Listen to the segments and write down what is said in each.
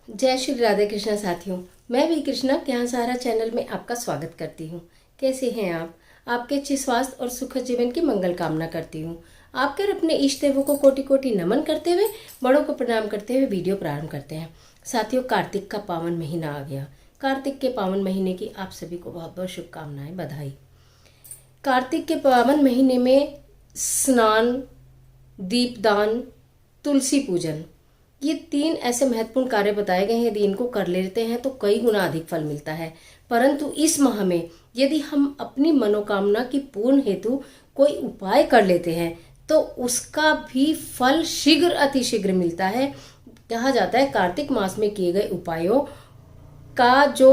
जय श्री राधे कृष्णा साथियों। मैं भी कृष्णा ज्ञान सहारा चैनल में आपका स्वागत करती हूँ। कैसे हैं आप? आपके अच्छे स्वास्थ्य और सुखद जीवन की मंगल कामना करती हूँ। आपके और अपने इष्ट देवों को कोटि कोटि नमन करते हुए, बड़ों को प्रणाम करते हुए वीडियो प्रारंभ करते हैं। साथियों, कार्तिक का पावन महीना आ गया। कार्तिक के पावन महीने की आप सभी को बहुत बहुत शुभकामनाएं, बधाई। कार्तिक के पावन महीने में स्नान, दीपदान, तुलसी पूजन, ये 3 ऐसे महत्वपूर्ण कार्य बताए गए हैं। यदि इनको कर लेते हैं तो कई गुना अधिक फल मिलता है। परंतु इस माह में यदि हम अपनी मनोकामना की पूर्ण हेतु कोई उपाय कर लेते हैं तो उसका भी फल शीघ्र अतिशीघ्र मिलता है। कहा जाता है कार्तिक मास में किए गए उपायों का जो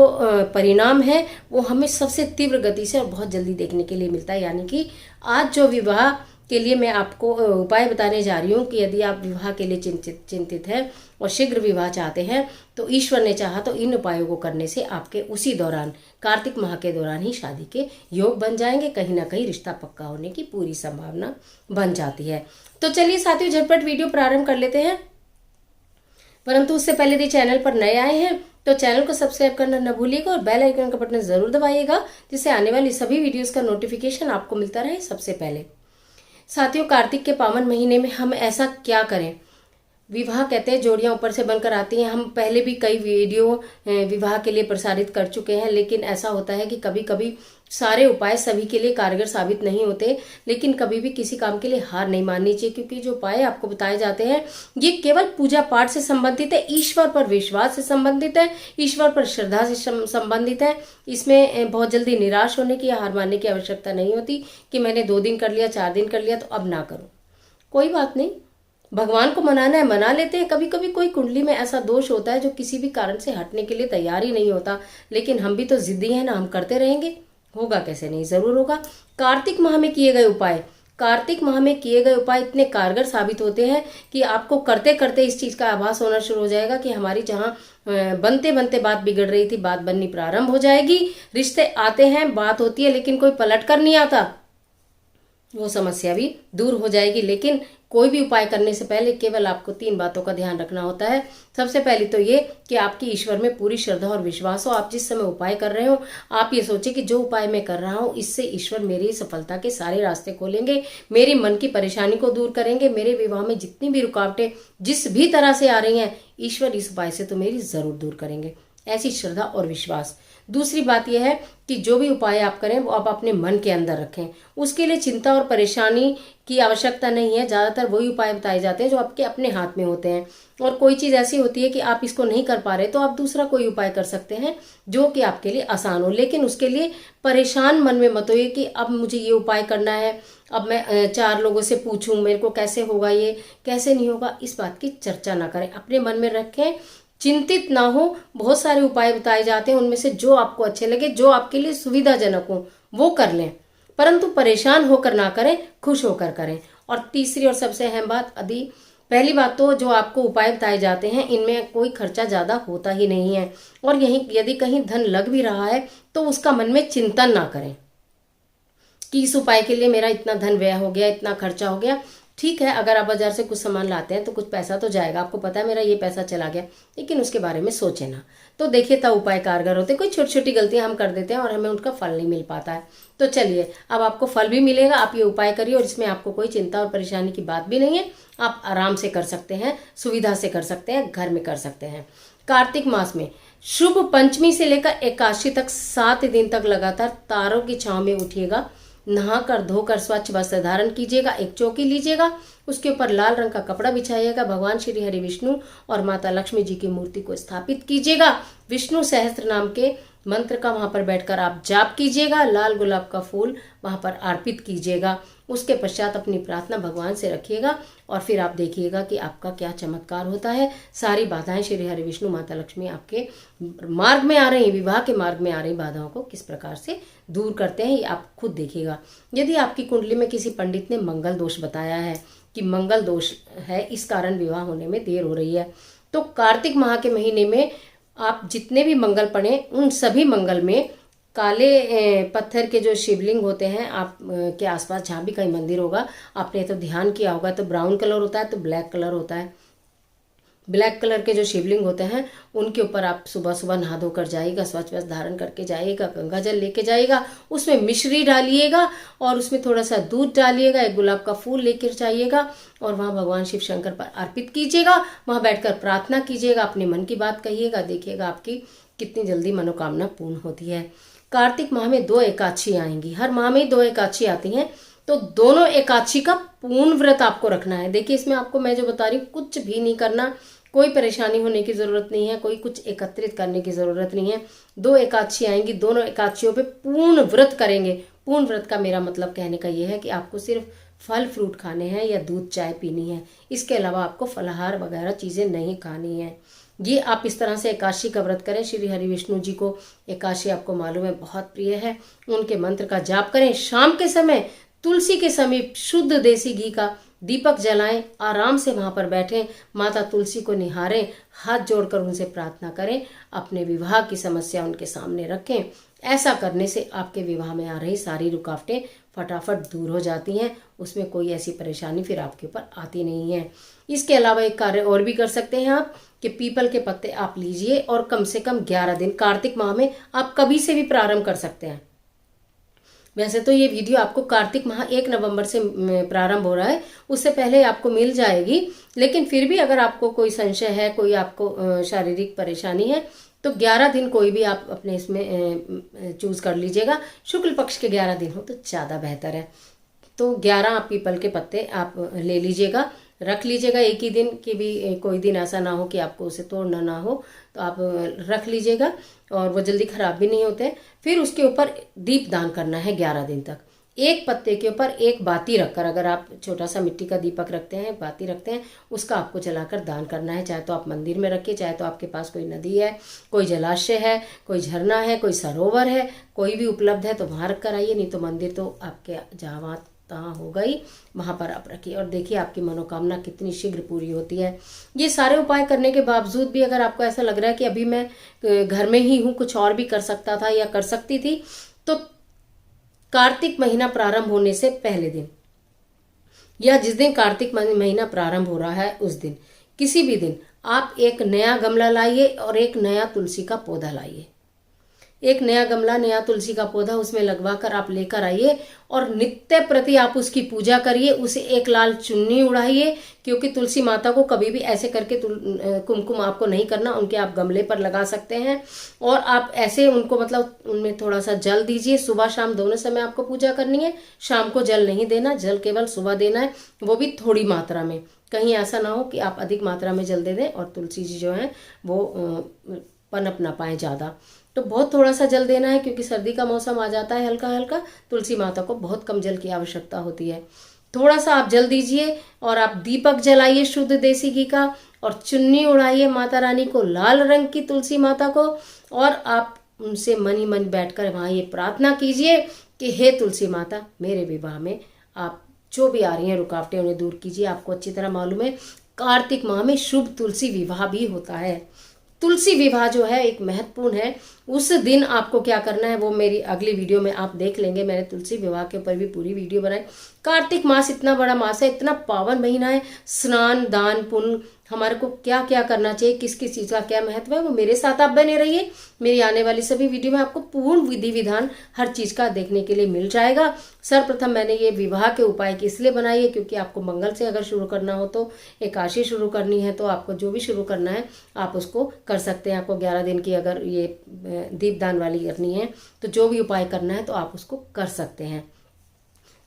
परिणाम है वो हमें सबसे तीव्र गति से और बहुत जल्दी देखने के लिए मिलता है। यानी कि आज जो विवाह के लिए मैं आपको उपाय बताने जा रही हूँ कि यदि आप विवाह के लिए चिंतित हैं और शीघ्र विवाह चाहते हैं तो ईश्वर ने चाहा तो इन उपायों को करने से आपके उसी दौरान, कार्तिक माह के दौरान ही शादी के योग बन जाएंगे। कहीं ना कहीं रिश्ता पक्का होने की पूरी संभावना बन जाती है। तो चलिए साथियों, झटपट वीडियो प्रारंभ कर लेते हैं। परंतु उससे पहले यदि चैनल पर नए आए हैं तो चैनल को सब्सक्राइब करना न भूलिएगा और बेल आइकन का बटन जरूर दबाइएगा, जिससे आने वाली सभी वीडियोस का नोटिफिकेशन आपको मिलता रहे सबसे पहले। साथियों, कार्तिक के पावन महीने में हम ऐसा क्या करें? विवाह कहते हैं जोड़ियां ऊपर से बनकर आती हैं। हम पहले भी कई वीडियो विवाह के लिए प्रसारित कर चुके हैं, लेकिन ऐसा होता है कि कभी कभी सारे उपाय सभी के लिए कारगर साबित नहीं होते। लेकिन कभी भी किसी काम के लिए हार नहीं माननी चाहिए, क्योंकि जो उपाय आपको बताए जाते हैं ये केवल पूजा पाठ से संबंधित है, ईश्वर पर विश्वास से संबंधित है, ईश्वर पर श्रद्धा से संबंधित है। इसमें बहुत जल्दी निराश होने की या हार मानने की आवश्यकता नहीं होती कि मैंने 2 दिन कर लिया, 4 दिन कर लिया तो अब ना करूं। कोई बात नहीं, भगवान को मनाना है मना लेते हैं। कभी कभी कोई कुंडली में ऐसा दोष होता है जो किसी भी कारण से हटने के लिए तैयार ही नहीं होता, लेकिन हम भी तो जिद्दी हैं ना, हम करते रहेंगे। होगा कैसे नहीं, जरूर होगा। कार्तिक माह में किए गए उपाय, कार्तिक माह में किए गए उपाय इतने कारगर साबित होते हैं कि आपको करते करते इस चीज का आभास होना शुरू हो जाएगा कि हमारी जहां बनते बनते बात बिगड़ रही थी, बात बननी प्रारंभ हो जाएगी। रिश्ते आते हैं, बात होती है, लेकिन कोई पलट कर नहीं आता, वो समस्या भी दूर हो जाएगी। लेकिन कोई भी उपाय करने से पहले केवल आपको 3 बातों का ध्यान रखना होता है। सबसे पहली तो ये कि आपकी ईश्वर में पूरी श्रद्धा और विश्वास हो। आप जिस समय उपाय कर रहे हो आप ये सोचे कि जो उपाय मैं कर रहा हूँ इससे ईश्वर मेरी सफलता के सारे रास्ते खोलेंगे, मेरी मन की परेशानी को दूर करेंगे, मेरे विवाह में जितनी भी रुकावटें जिस भी तरह से आ रही हैं ईश्वर इस उपाय से तो मेरी जरूर दूर करेंगे। ऐसी श्रद्धा और विश्वास। दूसरी बात यह है कि जो भी उपाय आप करें वो आप अपने मन के अंदर रखें। उसके लिए चिंता और परेशानी की आवश्यकता नहीं है। ज्यादातर वही उपाय बताए जाते हैं जो आपके अपने हाथ में होते हैं। और कोई चीज ऐसी होती है कि आप इसको नहीं कर पा रहे तो आप दूसरा कोई उपाय कर सकते हैं जो कि आपके लिए आसान हो। लेकिन उसके लिए परेशान मन में मत होइए कि अब मुझे ये उपाय करना है, अब मैं 4 लोगों से पूछूं मेरे को कैसे होगा, ये कैसे नहीं होगा। इस बात की चर्चा ना करें, अपने मन में रखें, चिंतित ना हो। बहुत सारे उपाय बताए जाते हैं, उनमें से जो आपको अच्छे लगे, जो आपके लिए सुविधाजनक हो वो कर लें, परंतु परेशान होकर ना करें, खुश होकर करें। और तीसरी और सबसे अहम बात, पहली बात तो जो आपको उपाय बताए जाते हैं इनमें कोई खर्चा ज्यादा होता ही नहीं है। और यही यदि कहीं धन लग भी रहा है तो उसका मन में चिंतन ना करें कि इस उपाय के लिए मेरा इतना धन व्यय हो गया, इतना खर्चा हो गया। ठीक है, अगर आप बाजार से कुछ सामान लाते हैं तो कुछ पैसा तो जाएगा, आपको पता है मेरा ये पैसा चला गया, लेकिन उसके बारे में सोचे ना। तो देखिए तब उपाय कारगर होते हैं। कोई छोटी छोटी गलतियां हम कर देते हैं और हमें उनका फल नहीं मिल पाता है। तो चलिए, अब आपको फल भी मिलेगा। आप ये उपाय करिए और इसमें आपको कोई चिंता और परेशानी की बात भी नहीं है। आप आराम से कर सकते हैं, सुविधा से कर सकते हैं, घर में कर सकते हैं। कार्तिक मास में शुभ पंचमी से लेकर एकादशी तक 7 दिन तक लगातार तारों की छांव में उठिएगा। नहाकर धोकर स्वच्छ वस्त्र धारण कीजिएगा, एक चौकी लीजिएगा, उसके ऊपर लाल रंग का कपड़ा बिछाइएगा, भगवान श्री हरि विष्णु और माता लक्ष्मी जी की मूर्ति को स्थापित कीजिएगा। विष्णु सहस्त्र नाम के मंत्र का वहां पर बैठकर आप जाप कीजिएगा। लाल गुलाब का फूल वहां पर अर्पित कीजिएगा। उसके पश्चात अपनी प्रार्थना भगवान से रखिएगा और फिर आप देखिएगा कि आपका क्या चमत्कार होता है। सारी बाधाएं श्री हरि विष्णु माता लक्ष्मी आपके मार्ग में आ रही, विवाह के मार्ग में आ रही बाधाओं को किस प्रकार से दूर करते हैं ये आप खुद देखिएगा। यदि आपकी कुंडली में किसी पंडित ने मंगल दोष बताया है कि मंगल दोष है, इस कारण विवाह होने में देर हो रही है, तो कार्तिक माह के महीने में आप जितने भी मंगल पढ़ें उन सभी मंगल में काले पत्थर के जो शिवलिंग होते हैं आप के आसपास जहाँ भी कहीं मंदिर होगा, आपने तो ध्यान किया होगा, तो ब्राउन कलर होता है तो ब्लैक कलर होता है, ब्लैक कलर के जो शिवलिंग होते हैं उनके ऊपर आप सुबह सुबह नहा धोकर जाइएगा, स्वच्छ वस्त्र धारण करके जाइएगा, गंगा जल लेके जाइएगा, उसमें मिश्री डालिएगा और उसमें थोड़ा सा दूध डालिएगा, एक गुलाब का फूल लेकर जाइएगा और वहाँ भगवान शिव शंकर पर अर्पित कीजिएगा। वहाँ बैठकर प्रार्थना कीजिएगा, अपने मन की बात कहिएगा, देखिएगा आपकी कितनी जल्दी मनोकामना पूर्ण होती है। कार्तिक माह में 2 एकादशी आएंगी, हर माह में 2 एकादशी आती हैं, तो दोनों एकादशी का पूर्ण व्रत आपको रखना है। देखिए इसमें आपको मैं जो बता रही हूँ कुछ भी नहीं करना, कोई परेशानी होने की जरूरत नहीं है, कोई कुछ एकत्रित करने की जरूरत नहीं है। 2 एकादशी आएंगी, दोनों एकादशियों पे पूर्ण व्रत करेंगे। पूर्ण व्रत का मेरा मतलब कहने का ये है कि आपको सिर्फ फल फ्रूट खाने हैं या दूध चाय पीनी है, इसके अलावा आपको फलाहार वगैरह चीजें नहीं खानी है। ये आप इस तरह से एकादशी का व्रत करें। श्री हरि विष्णु जी को एकादशी आपको मालूम है बहुत प्रिय है, उनके मंत्र का जाप करें। शाम के समय तुलसी के समीप शुद्ध देसी घी का दीपक जलाएं, आराम से वहां पर बैठें, माता तुलसी को निहारें, हाथ जोड़कर उनसे प्रार्थना करें, अपने विवाह की समस्या उनके सामने रखें। ऐसा करने से आपके विवाह में आ रही सारी रुकावटें फटाफट दूर हो जाती हैं, उसमें कोई ऐसी परेशानी फिर आपके ऊपर आती नहीं है। इसके अलावा एक कार्य और भी कर सकते हैं आप कि पीपल के पत्ते आप लीजिए और कम से कम 11 दिन, कार्तिक माह में आप कभी से भी प्रारंभ कर सकते हैं। वैसे तो ये वीडियो आपको कार्तिक माह 1 नवंबर से प्रारंभ हो रहा है, उससे पहले आपको मिल जाएगी, लेकिन फिर भी अगर आपको कोई संशय है, कोई आपको शारीरिक परेशानी है, तो 11 दिन कोई भी आप अपने इसमें चूज कर लीजिएगा। शुक्ल पक्ष के 11 दिन हो तो ज़्यादा बेहतर है। तो 11 पीपल के पत्ते आप ले लीजिएगा, रख लीजिएगा एक ही दिन, कि भी कोई दिन ऐसा ना हो कि आपको उसे तोड़ना ना हो, तो आप रख लीजिएगा और वो जल्दी खराब भी नहीं होते। फिर उसके ऊपर दीप दान करना है 11 दिन तक। एक पत्ते के ऊपर एक बाती रखकर, अगर आप छोटा सा मिट्टी का दीपक रखते हैं, बाती रखते हैं, उसका आपको जलाकर दान करना है। चाहे तो आप मंदिर में रखिए, चाहे तो आपके पास कोई नदी है, कोई जलाशय है, कोई झरना है, कोई सरोवर है, कोई भी उपलब्ध है तो वहां रख कर आइए, नहीं तो मंदिर तो आपके जहाँ तहाँ हो गई, वहां पर आप रखिए और देखिए आपकी मनोकामना कितनी शीघ्र पूरी होती है। ये सारे उपाय करने के बावजूद भी अगर आपको ऐसा लग रहा है कि अभी मैं घर में ही हूँ, कुछ और भी कर सकता था या कर सकती थी, तो कार्तिक महीना प्रारंभ होने से पहले दिन या जिस दिन कार्तिक महीना प्रारंभ हो रहा है उस दिन, किसी भी दिन आप एक नया गमला लाइए और एक नया तुलसी का पौधा लाइए। एक नया गमला, नया तुलसी का पौधा उसमें लगवा कर आप लेकर आइए और नित्य प्रति आप उसकी पूजा करिए। उसे एक लाल चुन्नी उड़ाइए, क्योंकि तुलसी माता को कभी भी ऐसे करके कुमकुम आपको नहीं करना, उनके आप गमले पर लगा सकते हैं और आप ऐसे उनको मतलब उनमें थोड़ा सा जल दीजिए। सुबह शाम दोनों समय आपको पूजा करनी है, शाम को जल नहीं देना, जल केवल सुबह देना है, वो भी थोड़ी मात्रा में। कहीं ऐसा ना हो कि आप अधिक मात्रा में जल दे दें और तुलसी जी जो है वो पनप ना पाए ज़्यादा। तो बहुत थोड़ा सा जल देना है, क्योंकि सर्दी का मौसम आ जाता है हल्का हल्का, तुलसी माता को बहुत कम जल की आवश्यकता होती है। थोड़ा सा आप जल दीजिए और आप दीपक जलाइए शुद्ध देसी घी का और चुन्नी उड़ाइए माता रानी को, लाल रंग की तुलसी माता को, और आप उनसे मन ही मन बैठकर वहाँ ये प्रार्थना कीजिए कि हे तुलसी माता, मेरे विवाह में आप जो भी आ रही हैं रुकावटें उन्हें दूर कीजिए। आपको अच्छी तरह मालूम है कार्तिक माह में शुभ तुलसी विवाह भी होता है। तुलसी विवाह जो है एक महत्वपूर्ण है। उस दिन आपको क्या करना है वो मेरी अगली वीडियो में आप देख लेंगे। मैंने तुलसी विवाह के ऊपर भी पूरी वीडियो बनाई। कार्तिक मास इतना बड़ा मास है, इतना पावन महीना है। स्नान, दान, पुण्य, हमारे को क्या क्या करना चाहिए, किस किस चीज का क्या महत्व है, वो मेरे साथ आप बने रहिए। मेरी आने वाली सभी वीडियो में आपको पूर्ण विधि विधान हर चीज का देखने के लिए मिल जाएगा। सर्वप्रथम मैंने ये विवाह के उपाय की इसलिए बनाई है क्योंकि आपको मंगल से अगर शुरू करना हो तो एकादशी शुरू करनी है, तो आपको जो भी शुरू करना है आप उसको कर सकते हैं। आपको 11 दिन की अगर ये दीपदान वाली करनी है तो जो भी उपाय करना है तो आप उसको कर सकते हैं।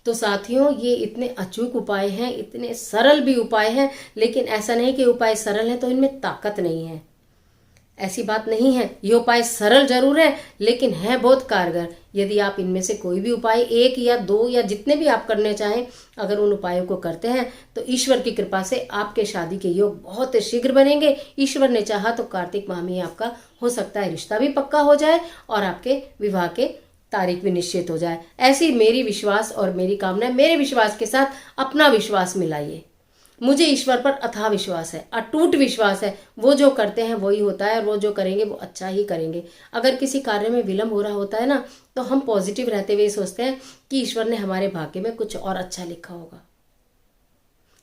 तो साथियों, ये इतने अचूक उपाय हैं, इतने सरल भी उपाय हैं, लेकिन ऐसा नहीं कि उपाय सरल है तो इनमें ताकत नहीं है, ऐसी बात नहीं है। ये उपाय सरल जरूर है लेकिन है बहुत कारगर। यदि आप इनमें से कोई भी उपाय 1 या 2 या जितने भी आप करने चाहें, अगर उन उपायों को करते हैं तो ईश्वर की कृपा से आपके शादी के योग बहुत शीघ्र बनेंगे। ईश्वर ने चाहा तो कार्तिक माह में आपका हो सकता है रिश्ता भी पक्का हो जाए और आपके विवाह के तारीख भी निश्चित हो जाए। ऐसी मेरी विश्वास और मेरी कामना है। मेरे विश्वास के साथ अपना विश्वास मिलाइए। मुझे ईश्वर पर अथाह विश्वास है, अटूट विश्वास है। वो जो करते हैं वही होता है और वो जो करेंगे वो अच्छा ही करेंगे। अगर किसी कार्य में विलंब हो रहा होता है ना, तो हम पॉजिटिव रहते हुए सोचते हैं कि ईश्वर ने हमारे भाग्य में कुछ और अच्छा लिखा होगा।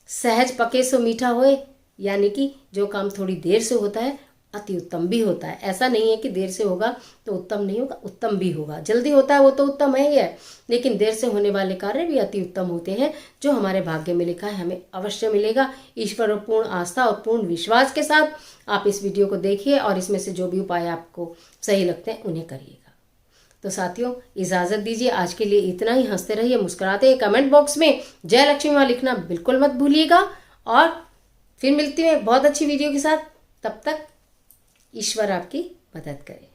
सहज पके सो मीठा होए, यानी कि जो काम थोड़ी देर से होता है अति उत्तम भी होता है। ऐसा नहीं है कि देर से होगा तो उत्तम नहीं होगा, उत्तम भी होगा। जल्दी होता है वो तो उत्तम है ही है, लेकिन देर से होने वाले कार्य भी अति उत्तम होते हैं। जो हमारे भाग्य में लिखा है हमें अवश्य मिलेगा। ईश्वर पर पूर्ण आस्था और पूर्ण विश्वास के साथ आप इस वीडियो को देखिए और इसमें से जो भी उपाय आपको सही लगते हैं उन्हें करिएगा। तो साथियों, इजाज़त दीजिए, आज के लिए इतना ही। हंसते रहिए, मुस्कुराते रहिए। कमेंट बॉक्स में जय लक्ष्मी माँ लिखना बिल्कुल मत भूलिएगा। और फिर मिलती हूँ बहुत अच्छी वीडियो के साथ। तब तक ईश्वर आपकी मदद करे।